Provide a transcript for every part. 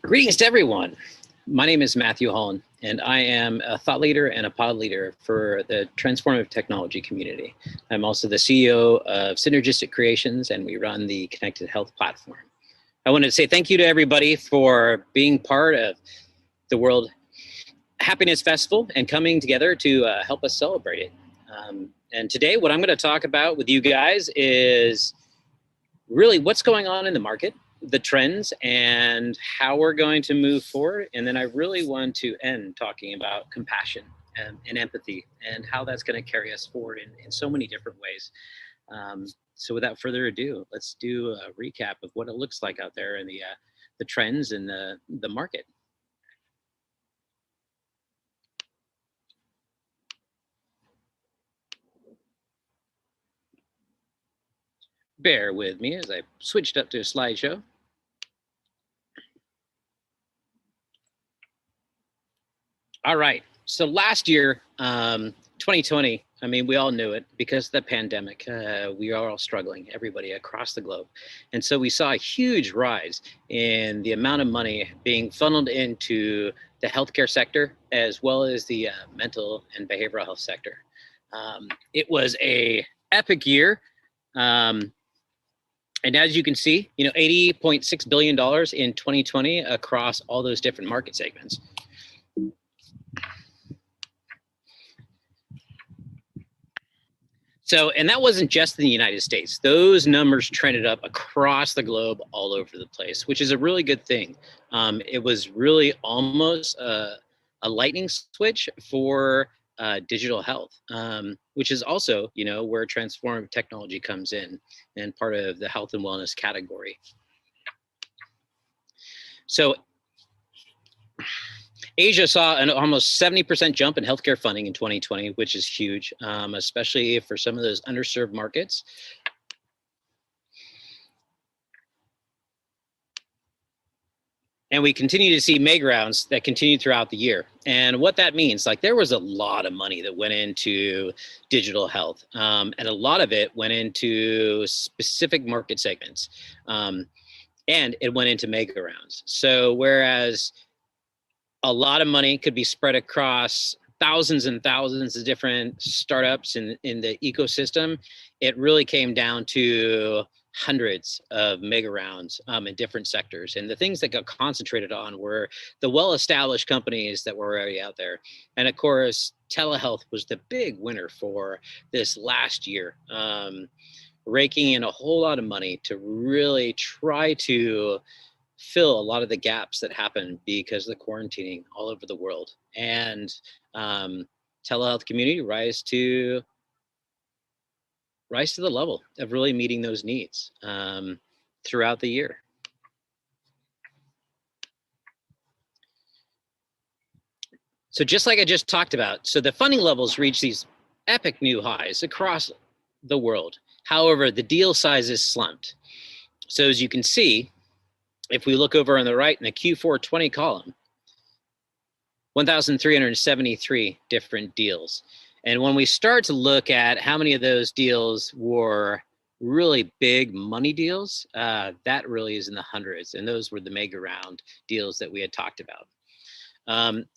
Greetings to everyone. My name is Matthew Holland, and I am a thought leader and a pod leader for the transformative technology community. I'm also the CEO of Synergistic Creations, and we run the Connected Health platform. I wanted to say thank you to everybody for being part of the World Happiness Festival and coming together to help us celebrate it. And today, what I'm going to talk about with you guys is really what's going on in the market, the trends, and how we're going to move forward. And then I really want to end talking about compassion and empathy and how that's going to carry us forward in so many different ways. So without further ado, let's do a recap of what it looks like out there in the trends in the market. Bear with me as I switched up to a slideshow. All right, so last year, 2020, I mean, we all knew it because of the pandemic. We are all struggling, everybody across the globe. And so we saw a huge rise in the amount of money being funneled into the healthcare sector, as well as the mental and behavioral health sector. It was an epic year. And as you can see, $80.6 billion in 2020 across all those different market segments. So, and that wasn't just in the United States. Those numbers trended up across the globe all over the place, which is a really good thing. It was really almost a lightning switch for digital health, which is also, where transformative technology comes in and part of the health and wellness category. So Asia saw an almost 70% jump in healthcare funding in 2020, which is huge, especially for some of those underserved markets. And we continue to see mega rounds that continue throughout the year. And what that means, there was a lot of money that went into digital health, and a lot of it went into specific market segments, and it went into mega rounds. So whereas a lot of money could be spread across thousands and thousands of different startups in the ecosystem, it really came down to hundreds of mega rounds in different sectors. And the things that got concentrated on were the well-established companies that were already out there. And of course, telehealth was the big winner for this last year, raking in a whole lot of money to really try to fill a lot of the gaps that happened because of the quarantining all over the world. And telehealth community rise to the level of really meeting those needs throughout the year. So just like I just talked about, so the funding levels reach these epic new highs across the world. However, the deal sizes slumped. So as you can see, if we look over on the right in the Q4 20 column, 1,373 different deals. And when we start to look at how many of those deals were really big money deals, that really is in the hundreds. And those were the mega round deals that we had talked about.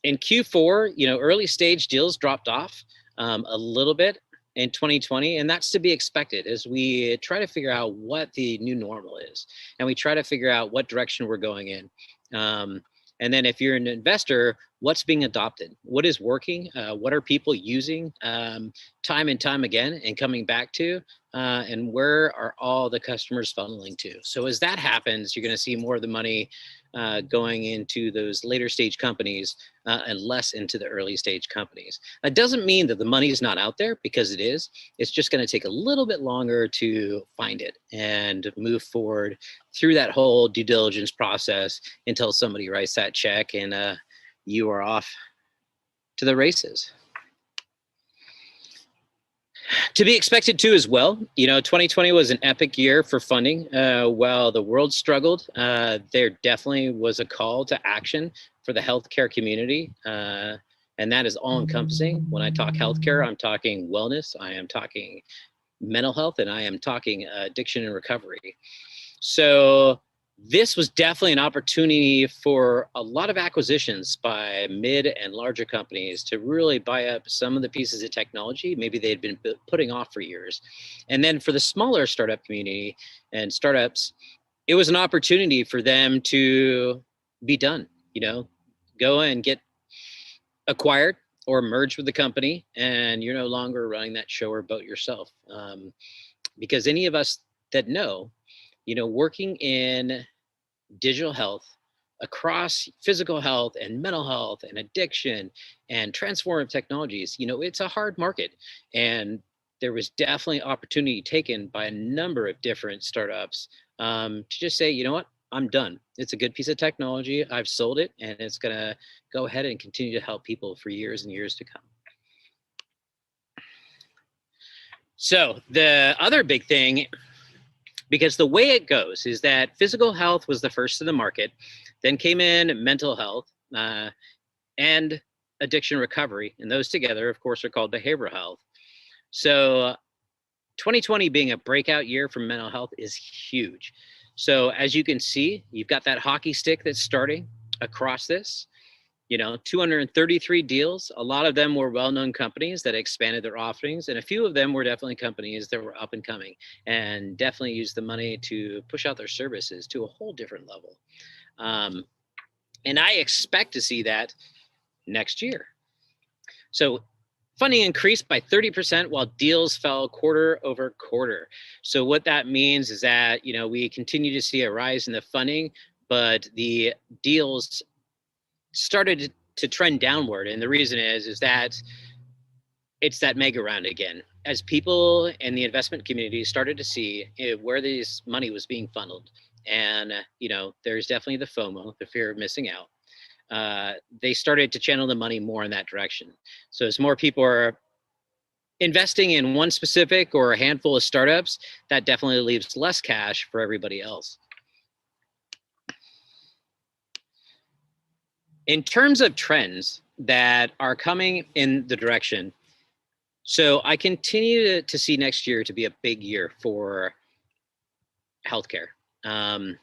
In Q4, early stage deals dropped off a little bit in 2020, and that's to be expected as we try to figure out what the new normal is, and we try to figure out what direction we're going in. And then if you're an investor, what's being adopted? What is working? What are people using time and time again and coming back to? And where are all the customers funneling to? So as that happens, you're going to see more of the money going into those later stage companies and less into the early stage companies. That doesn't mean that the money is not out there, because it is. It's just going to take a little bit longer to find it and move forward through that whole due diligence process until somebody writes that check and you are off to the races. To be expected too as well. 2020 was an epic year for funding. While the world struggled, there definitely was a call to action for the healthcare community. And that is all encompassing. When I talk healthcare, I'm talking wellness, I am talking mental health, and I am talking addiction and recovery. So this was definitely an opportunity for a lot of acquisitions by mid and larger companies to really buy up some of the pieces of technology maybe they had been putting off for years. And then for the smaller startup community and startups, it was an opportunity for them to be done, go and get acquired or merged with the company, and you're no longer running that show or boat yourself. Because any of us that know, working in digital health across physical health and mental health and addiction and transformative technologies, it's a hard market. And there was definitely opportunity taken by a number of different startups to just say, you know what, I'm done. It's a good piece of technology. I've sold it, and it's going to go ahead and continue to help people for years and years to come. So the other big thing, because the way it goes is that physical health was the first to the market, then came in mental health and addiction recovery. And those together, of course, are called behavioral health. So 2020 being a breakout year for mental health is huge. So as you can see, you've got that hockey stick that's starting across this. 233 deals. A lot of them were well-known companies that expanded their offerings, and a few of them were definitely companies that were up and coming and definitely used the money to push out their services to a whole different level. And I expect to see that next year. So funding increased by 30% while deals fell quarter over quarter. So what that means is that, we continue to see a rise in the funding, but the deals started to trend downward. And the reason is that it's that mega round again. As people in the investment community started to see where this money was being funneled, and there's definitely the FOMO, the fear of missing out, they started to channel the money more in that direction. So as more people are investing in one specific or a handful of startups, that definitely leaves less cash for everybody else. In terms of trends that are coming in the direction, so I continue to see next year to be a big year for healthcare. But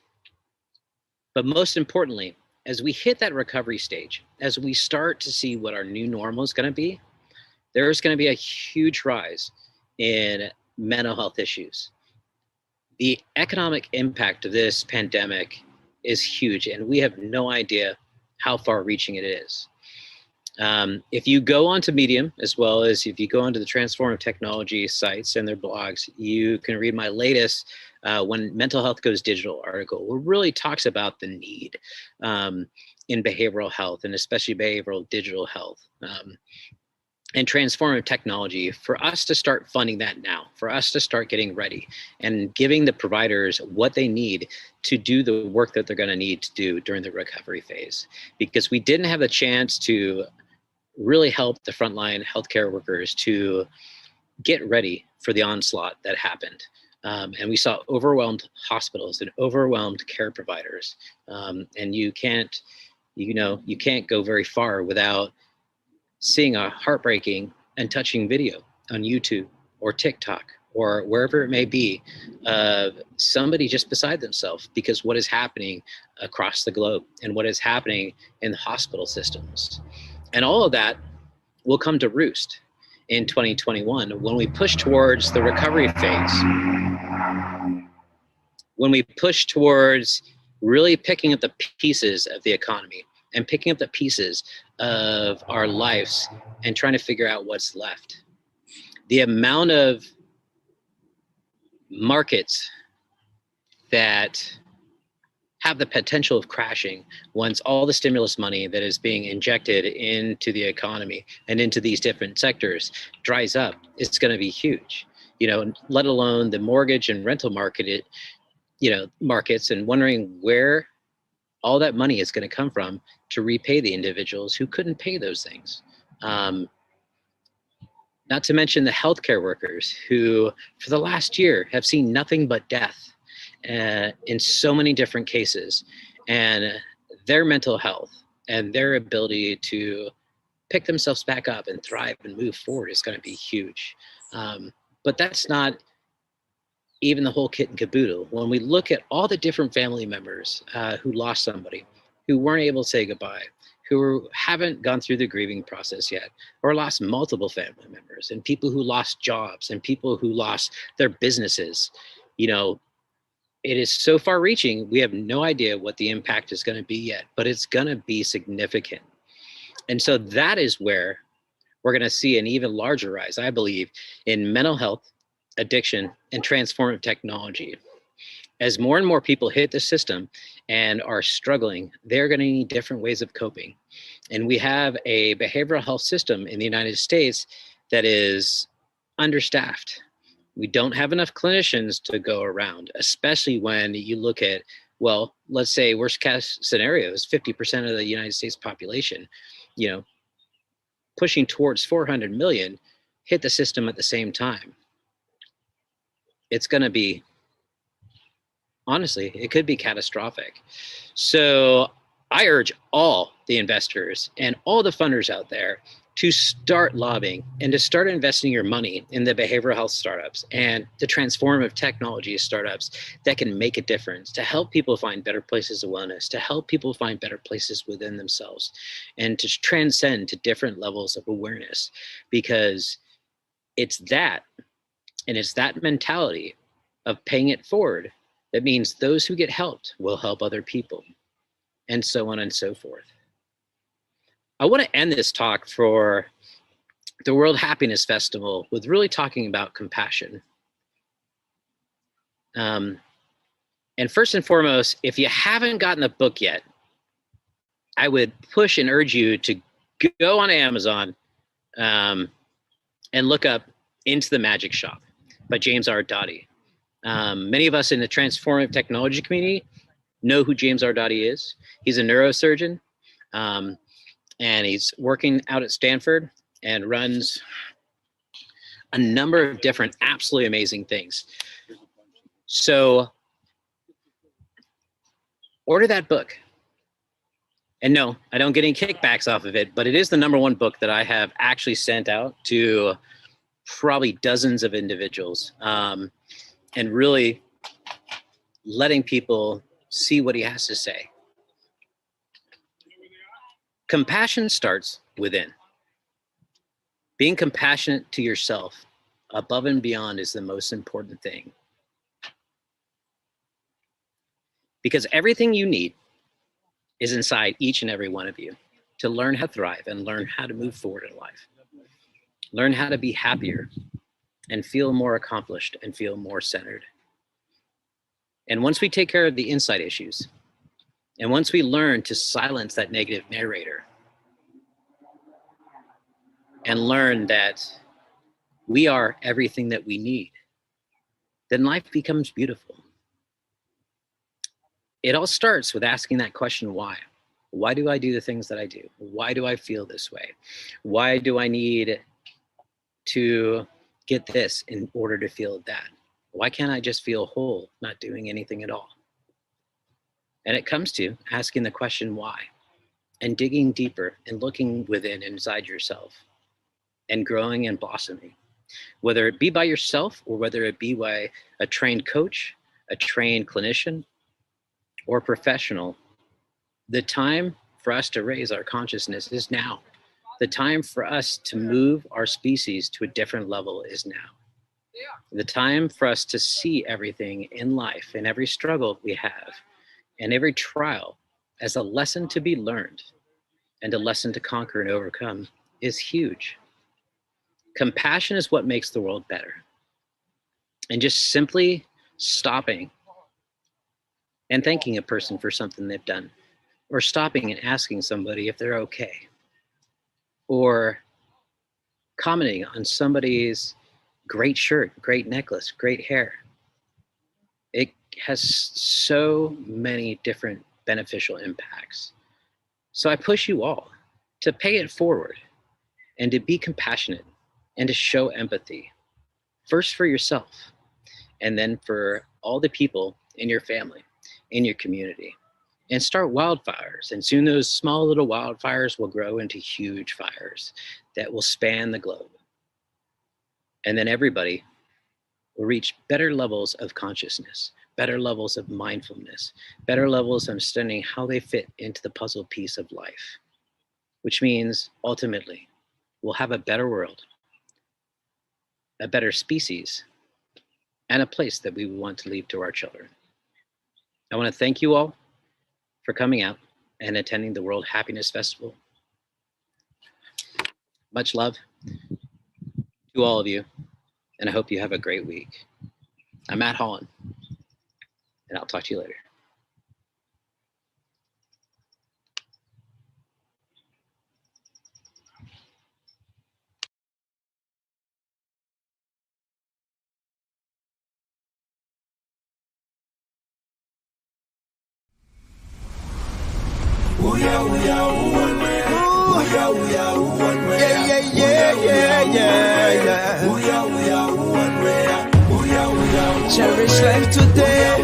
most importantly, as we hit that recovery stage, as we start to see what our new normal is going to be, there's going to be a huge rise in mental health issues. The economic impact of this pandemic is huge, and we have no idea how far-reaching it is. If you go onto Medium, as well as if you go onto the Transformative Technology sites and their blogs, you can read my latest When Mental Health Goes Digital article, where it really talks about the need in behavioral health, and especially behavioral digital health. And transformative technology, for us to start funding that now, for us to start getting ready and giving the providers what they need to do the work that they're going to need to do during the recovery phase. Because we didn't have the chance to really help the frontline healthcare workers to get ready for the onslaught that happened. And we saw overwhelmed hospitals and overwhelmed care providers. And you can't go very far without seeing a heartbreaking and touching video on YouTube or TikTok or wherever it may be of somebody just beside themselves because what is happening across the globe and what is happening in the hospital systems. And all of that will come to roost in 2021 when we push towards the recovery phase, when we push towards really picking up the pieces of the economy and picking up the pieces of our lives and trying to figure out what's left. The amount of markets that have the potential of crashing once all the stimulus money that is being injected into the economy and into these different sectors dries up, it's going to be huge. Let alone the mortgage and rental market, markets, and wondering where all that money is going to come from to repay the individuals who couldn't pay those things. Not to mention the healthcare workers who, for the last year, have seen nothing but death in so many different cases. And their mental health and their ability to pick themselves back up and thrive and move forward is going to be huge. But that's not even the whole kit and caboodle. When we look at all the different family members who lost somebody, who weren't able to say goodbye, who haven't gone through the grieving process yet, or lost multiple family members, and people who lost jobs, and people who lost their businesses, you know, it is so far reaching, we have no idea what the impact is going to be yet, but it's going to be significant. And so that is where we're going to see an even larger rise, I believe, in mental health, addiction, and transformative technology. As more and more people hit the system and are struggling, they're going to need different ways of coping. And we have a behavioral health system in the United States that is understaffed. We don't have enough clinicians to go around, especially when you look at, well, let's say worst case scenarios, 50% of the United States population, you know, pushing towards 400 million hit the system at the same time. It's going to be, honestly, it could be catastrophic. So I urge all the investors and all the funders out there to start lobbying and to start investing your money in the behavioral health startups and the transformative technology startups that can make a difference, to help people find better places of wellness, to help people find better places within themselves, and to transcend to different levels of awareness. Because it's that, and it's that mentality of paying it forward that means those who get helped will help other people, and so on and so forth. I want to end this talk for the World Happiness Festival with really talking about compassion. And first and foremost, if you haven't gotten the book yet, I would push and urge you to go on Amazon and look up Into the Magic Shop by James R. Doty. Many of us in the transformative technology community know who James R. Doty is. He's a neurosurgeon. And he's working out at Stanford and runs a number of different absolutely amazing things. So order that book. And no, I don't get any kickbacks off of it, but it is the #1 book that I have actually sent out to probably dozens of individuals, and really letting people see what he has to say. Compassion starts within. Being compassionate to yourself above and beyond is the most important thing. Because everything you need is inside each and every one of you to learn how to thrive and learn how to move forward in life. Learn how to be happier and feel more accomplished and feel more centered. And once we take care of the inside issues, and once we learn to silence that negative narrator and learn that we are everything that we need, then life becomes beautiful. It all starts with asking that question, why? Why do I do the things that I do? Why do I feel this way? Why do I need to get this in order to feel that? Why can't I just feel whole, not doing anything at all? And it comes to asking the question why, and digging deeper and looking within inside yourself and growing and blossoming, whether it be by yourself or whether it be by a trained coach, a trained clinician, or professional. The time for us to raise our consciousness is now. The time for us to move our species to a different level is now. The time for us to see everything in life and every struggle we have and every trial as a lesson to be learned and a lesson to conquer and overcome is huge. Compassion is what makes the world better. And just simply stopping and thanking a person for something they've done, or stopping and asking somebody if they're okay, or commenting on somebody's great shirt, great necklace, great hair. It has so many different beneficial impacts. So I push you all to pay it forward and to be compassionate and to show empathy, first for yourself, and then for all the people in your family, in your community, and start wildfires. And soon those small little wildfires will grow into huge fires that will span the globe. And then everybody will reach better levels of consciousness, better levels of mindfulness, better levels of understanding how they fit into the puzzle piece of life, which means ultimately we'll have a better world, a better species, and a place that we want to leave to our children. I want to thank you all for coming out and attending the World Happiness Festival. Much love to all of you, and I hope you have a great week. I'm Matt Holland, and I'll talk to you later. Cherish life today,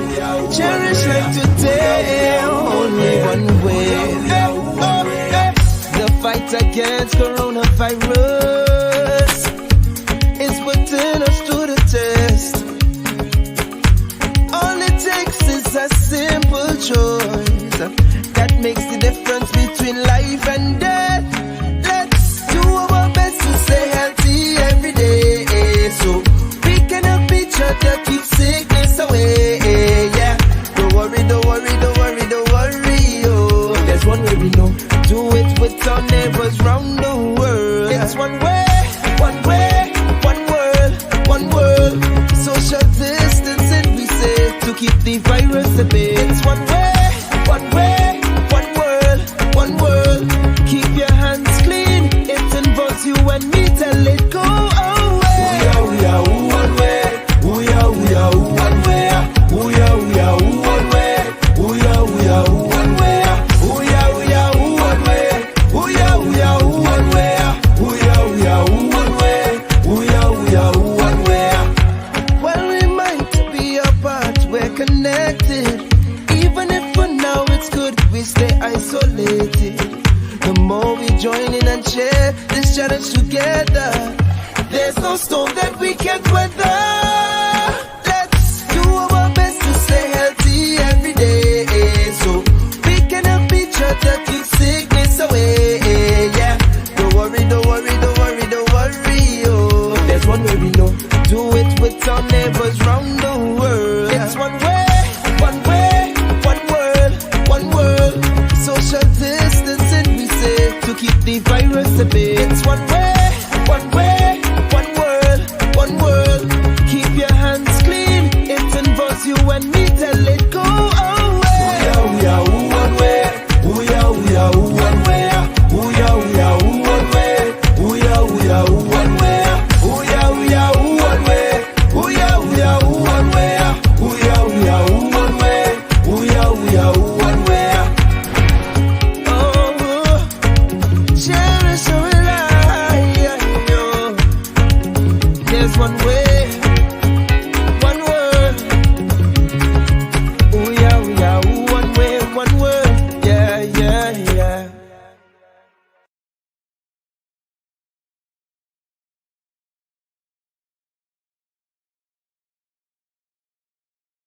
cherish life today, only one way. The fight against coronavirus is putting us to the test. All it takes is a simple choice that makes the difference between life and death. Let's do our best to stay healthy every day, so we can help each other keep sickness away. Yeah, don't worry, don't worry, don't worry, don't worry. Oh, there's one way we know. Do it with our neighbors round the world. It's one way, one way, one world, one world. Social distancing we say to keep the virus at bay. It's one way, one way, one world, one world. Keep your hands clean. It involves you and me. Tell it go away. We are one way. We are one way. We are one way. We are one way. We are one way. We are one way. We are one way. We are one way. Well, we might be apart, we're connected. Even if for now it's good, we stay isolated. The more we join in and share this challenge together, there's no storm that we can't weather.